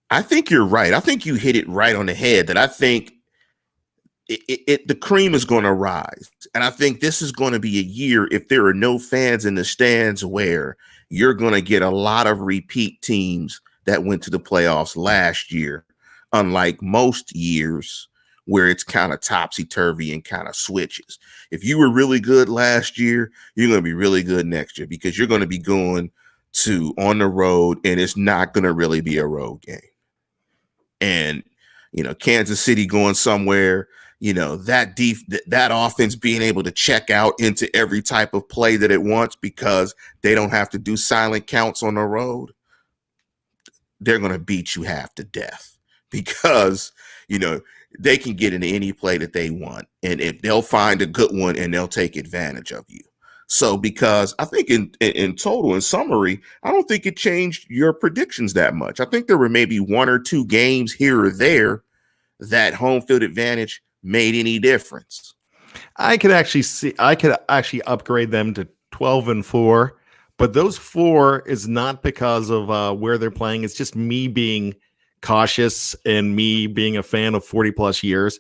I think you're right. I think you hit it right on the head that I think the cream is going to rise. And I think this is going to be a year, if there are no fans in the stands, where you're going to get a lot of repeat teams that went to the playoffs last year, unlike most years where it's kind of topsy-turvy and kind of switches. If you were really good last year, you're going to be really good next year because you're going to be going to on the road, and it's not going to really be a road game. And, Kansas City going somewhere, that offense being able to check out into every type of play that it wants because they don't have to do silent counts on the road, they're going to beat you half to death because, they can get into any play that they want, and if they'll find a good one and they'll take advantage of you. So because I think in total, in summary, I don't think it changed your predictions that much. I think there were maybe one or two games here or there that home field advantage made any difference. I could actually upgrade them to 12-4, but those 4 is not because of where they're playing. It's just me being cautious and me being a fan of 40 plus years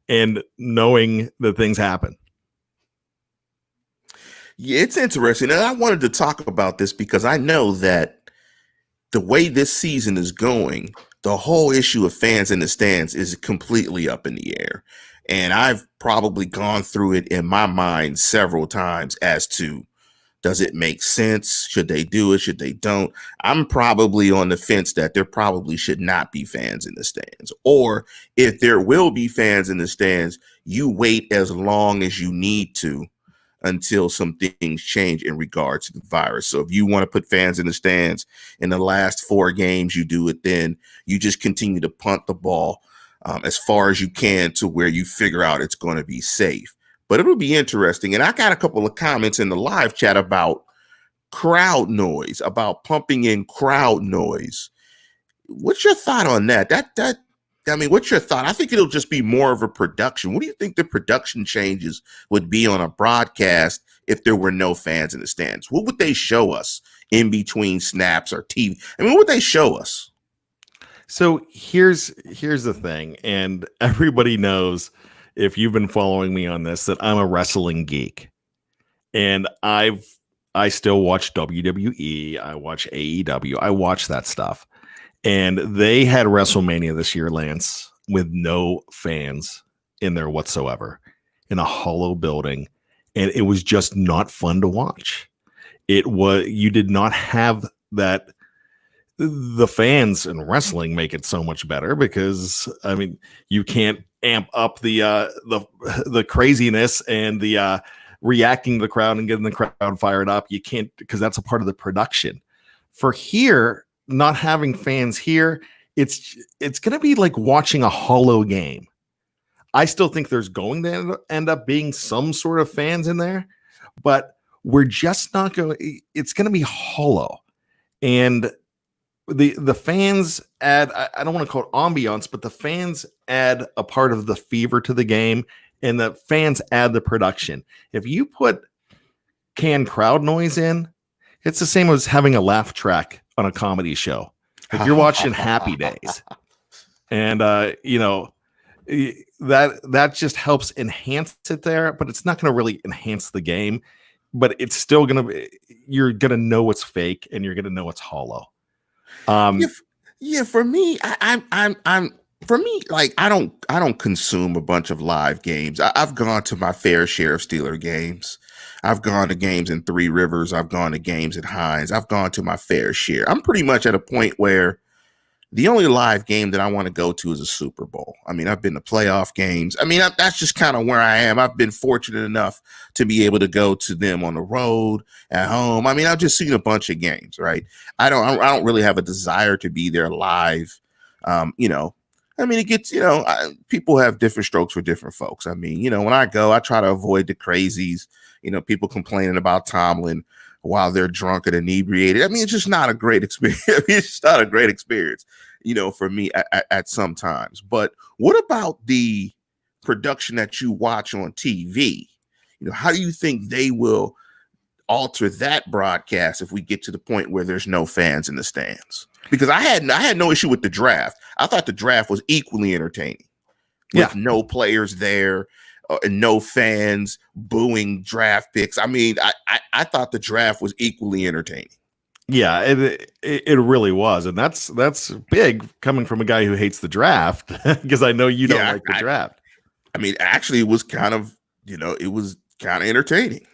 and knowing that things happen. Yeah, it's interesting. And I wanted to talk about this because I know that the way this season is going, the whole issue of fans in the stands is completely up in the air. And I've probably gone through it in my mind several times as to, does it make sense? Should they do it? Should they don't? I'm probably on the fence that there probably should not be fans in the stands. Or if there will be fans in the stands, you wait as long as you need to until some things change in regards to the virus. So if you want to put fans in the stands in the last 4 games, you do it then. You just continue to punt the ball as far as you can to where you figure out it's going to be safe. But it'll be interesting. And I got a couple of comments in the live chat about crowd noise, about pumping in crowd noise. What's your thought on that? What's your thought? I think it'll just be more of a production. What do you think the production changes would be on a broadcast if there were no fans in the stands? What would they show us in between snaps or TV? What would they show us? So here's the thing, and everybody knows, if you've been following me on this, that I'm a wrestling geek, and I still watch WWE. I watch AEW. I watch that stuff. And they had WrestleMania this year, Lance, with no fans in there whatsoever, in a hollow building. And it was just not fun to watch. You did not have that. The fans in wrestling make it so much better because, you can't amp up the craziness and the reacting to the crowd and getting the crowd fired up. You can't, because that's a part of the production. For here, not having fans here, it's going to be like watching a hollow game. I still think there's going to end up being some sort of fans in there, but we're just not going. It's going to be hollow, and the fans add. I don't want to call it ambiance, but the fans add a part of the fever to the game, and the fans add the production. If you put canned crowd noise in, it's the same as having a laugh track on a comedy show. If you're watching Happy Days, and that just helps enhance it there, but it's not going to really enhance the game. but it's still gonna be. You're gonna know it's fake, and you're gonna know it's hollow. Yeah, for me, I'm for me, like I don't consume a bunch of live games. I've gone to my fair share of Steeler games. I've gone to games in Three Rivers. I've gone to games at Heinz. I've gone to my fair share. I'm pretty much at a point where the only live game that I want to go to is a Super Bowl. I mean, I've been to playoff games. I mean, that's just kind of where I am. I've been fortunate enough to be able to go to them on the road, at home. I mean, I've just seen a bunch of games, right? I don't really have a desire to be there live. You know, I mean, it gets, people have different strokes for different folks. I mean, when I go, I try to avoid the crazies, people complaining about Tomlin while they're drunk and inebriated. I mean, it's just not a great experience. It's just not a great experience, for me at some times. But what about the production that you watch on TV? How do you think they will alter that broadcast if we get to the point where there's no fans in the stands? Because I had no issue with the draft. I thought the draft was equally entertaining with no players there. And no fans booing draft picks. I mean, I thought the draft was equally entertaining. Yeah, it really was, and that's big coming from a guy who hates the draft, because I know you don't like the draft. I mean, actually, it was kind of entertaining.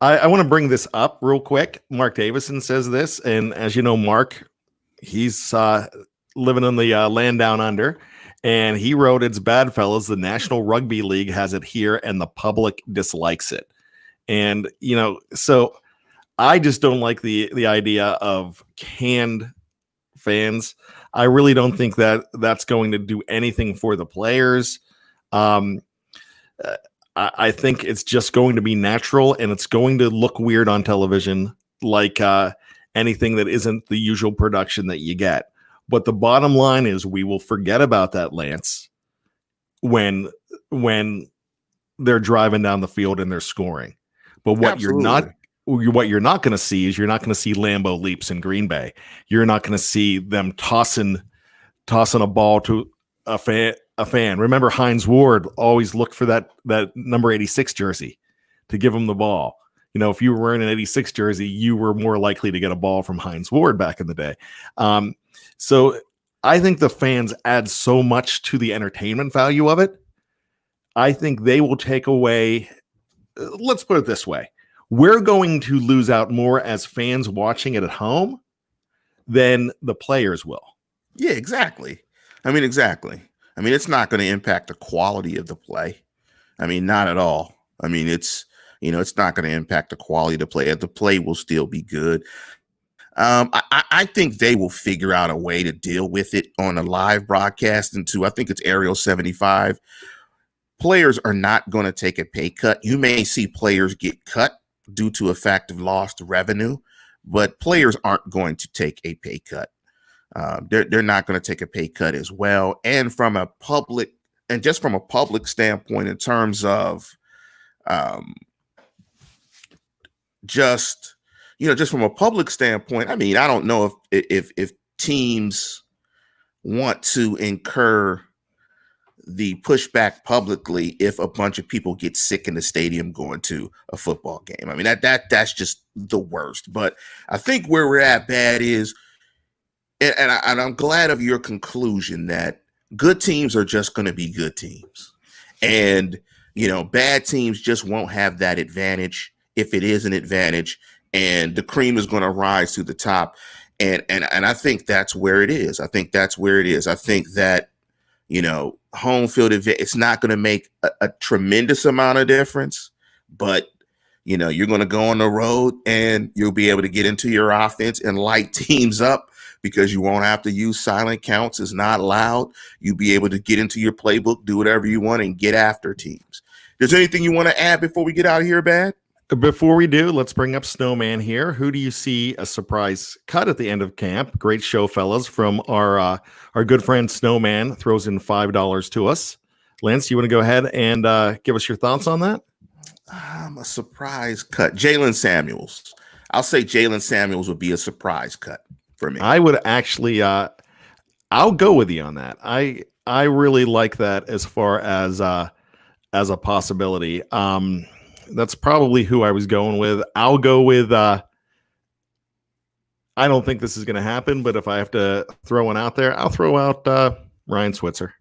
I want to bring this up real quick. Mark Davison says this, and as you know, Mark, he's living in the land down under. And he wrote, "It's bad, fellas. The National Rugby League has it here, and the public dislikes it." And, so I just don't like the idea of canned fans. I really don't think that that's going to do anything for the players. I think it's just going to be natural, and it's going to look weird on television, like anything that isn't the usual production that you get. But the bottom line is we will forget about that, Lance, when they're driving down the field and they're scoring. But what you're not going to see is you're not going to see Lambeau leaps in Green Bay. You're not going to see them tossing a ball to a fan. Remember, Heinz Ward always looked for that number 86 jersey to give him the ball. If you were wearing an 86 jersey, you were more likely to get a ball from Heinz Ward back in the day. So I think the fans add so much to the entertainment value of it. I think they will take away, let's put it this way. We're going to lose out more as fans watching it at home than the players will. Yeah, exactly. Exactly. It's not going to impact the quality of the play. Not at all. It's not going to impact the quality of the play. The play will still be good. I think they will figure out a way to deal with it on a live broadcast. And I think it's Ariel 75. Players are not going to take a pay cut. You may see players get cut due to a fact of lost revenue, but players aren't going to take a pay cut. They're not going to take a pay cut as well. And just from a public standpoint, in terms of just from a public standpoint, I don't know if teams want to incur the pushback publicly if a bunch of people get sick in the stadium going to a football game. That's just the worst. But I think where we're at bad is, and I'm glad of your conclusion that good teams are just going to be good teams, and bad teams just won't have that advantage, if it is an advantage. And the cream is going to rise to the top. And I think that's where it is. I think that, home field event, it's not going to make a tremendous amount of difference, but, you're going to go on the road and you'll be able to get into your offense and light teams up because you won't have to use silent counts. It's not allowed. You'll be able to get into your playbook, do whatever you want, and get after teams. Is there anything you want to add before we get out of here, Bad? Before we do, let's bring up Snowman here. Who do you see a surprise cut at the end of camp? Great show, fellas, from our good friend Snowman throws in $5 to us. Lance, you want to go ahead and give us your thoughts on that? A surprise cut. Jalen Samuels. I'll say Jalen Samuels would be a surprise cut for me. I would actually, I'll go with you on that. I really like that as far as a possibility. That's probably who I was going with. I'll go with I don't think this is going to happen, but if I have to throw one out there, I'll throw out Ryan Switzer.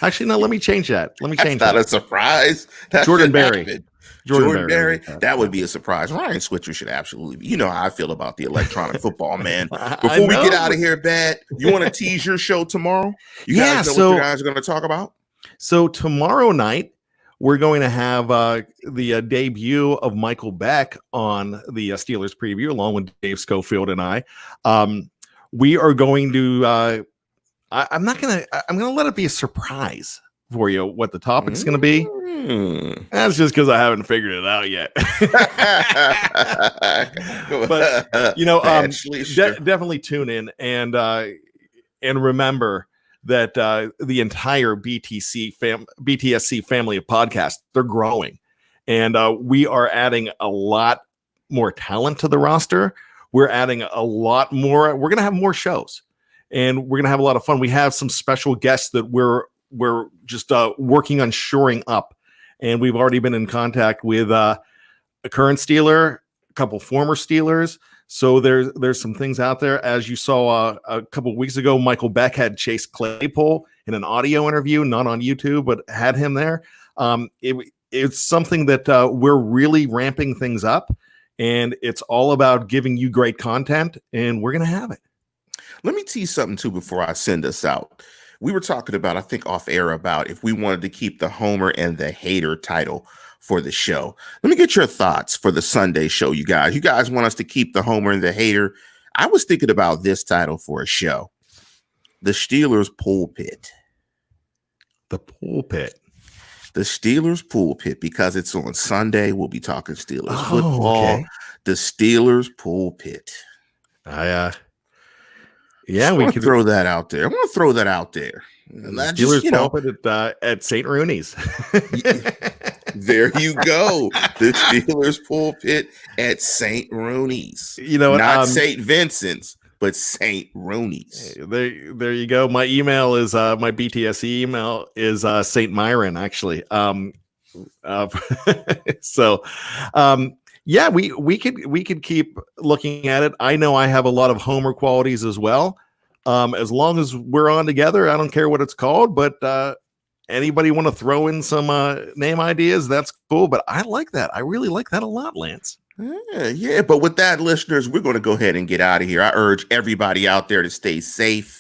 Actually, no, let me change that. That's not a surprise. That Jordan should Berry. happen. Jordan Berry. That would be a surprise. Ryan Switzer should absolutely be. You know how I feel about the electronic football, man. Before we get out of here, Bad, you want to tease your show tomorrow? You guys know what you guys are going to talk about? So tomorrow night, we're going to have the debut of Michael Beck on the Steelers preview, along with Dave Schofield and I. We are going to. I'm going to let it be a surprise for you what the topic's going to be. That's just because I haven't figured it out yet. But definitely tune in and remember that the entire BTSC family of podcasts, they're growing, and we are adding a lot more talent to the roster. We're adding a lot more. We're going to have more shows, and we're going to have a lot of fun. We have some special guests that we're just working on shoring up. And we've already been in contact with a current Steeler, a couple former Steelers. So there's some things out there. As you saw a couple of weeks ago, Michael Beck had Chase Claypool in an audio interview, not on YouTube, but had him there. It's something that we're really ramping things up. And it's all about giving you great content. And we're going to have it. Let me tease something, too, before I send us out. We were talking about, I think off air, about if we wanted to keep the Homer and the Hater title for the show. Let me get your thoughts for the Sunday show, you guys. You guys want us to keep the Homer and the Hater? I was thinking about this title for a show. The Steelers Pulpit. The Pulpit. The Steelers Pulpit, because it's on Sunday. We'll be talking Steelers football. Okay. The Steelers Pulpit. Yeah, we could throw that out there. I want to throw that out there. And the Steelers pulpit at St. Rooney's. There you go. The Steelers pulpit at St. Rooney's. You know, not St. Vincent's, but St. Rooney's. There you go. My email is my BTSC email is St. Myron, actually. Yeah, we could keep looking at it. I know I have a lot of Homer qualities as well. As long as we're on together, I don't care what it's called. But anybody want to throw in some name ideas? That's cool. But I like that. I really like that a lot, Lance. Yeah. But with that, listeners, we're going to go ahead and get out of here. I urge everybody out there to stay safe.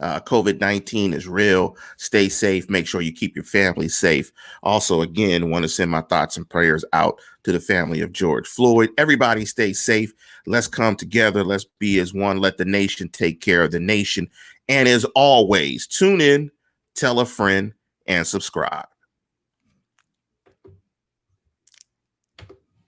COVID-19 is real. Stay safe. Make sure you keep your family safe. Also, again, want to send my thoughts and prayers out to the family of George Floyd. Everybody stay safe. Let's come together. Let's be as one. Let the nation take care of the nation. And as always, tune in, tell a friend, and subscribe.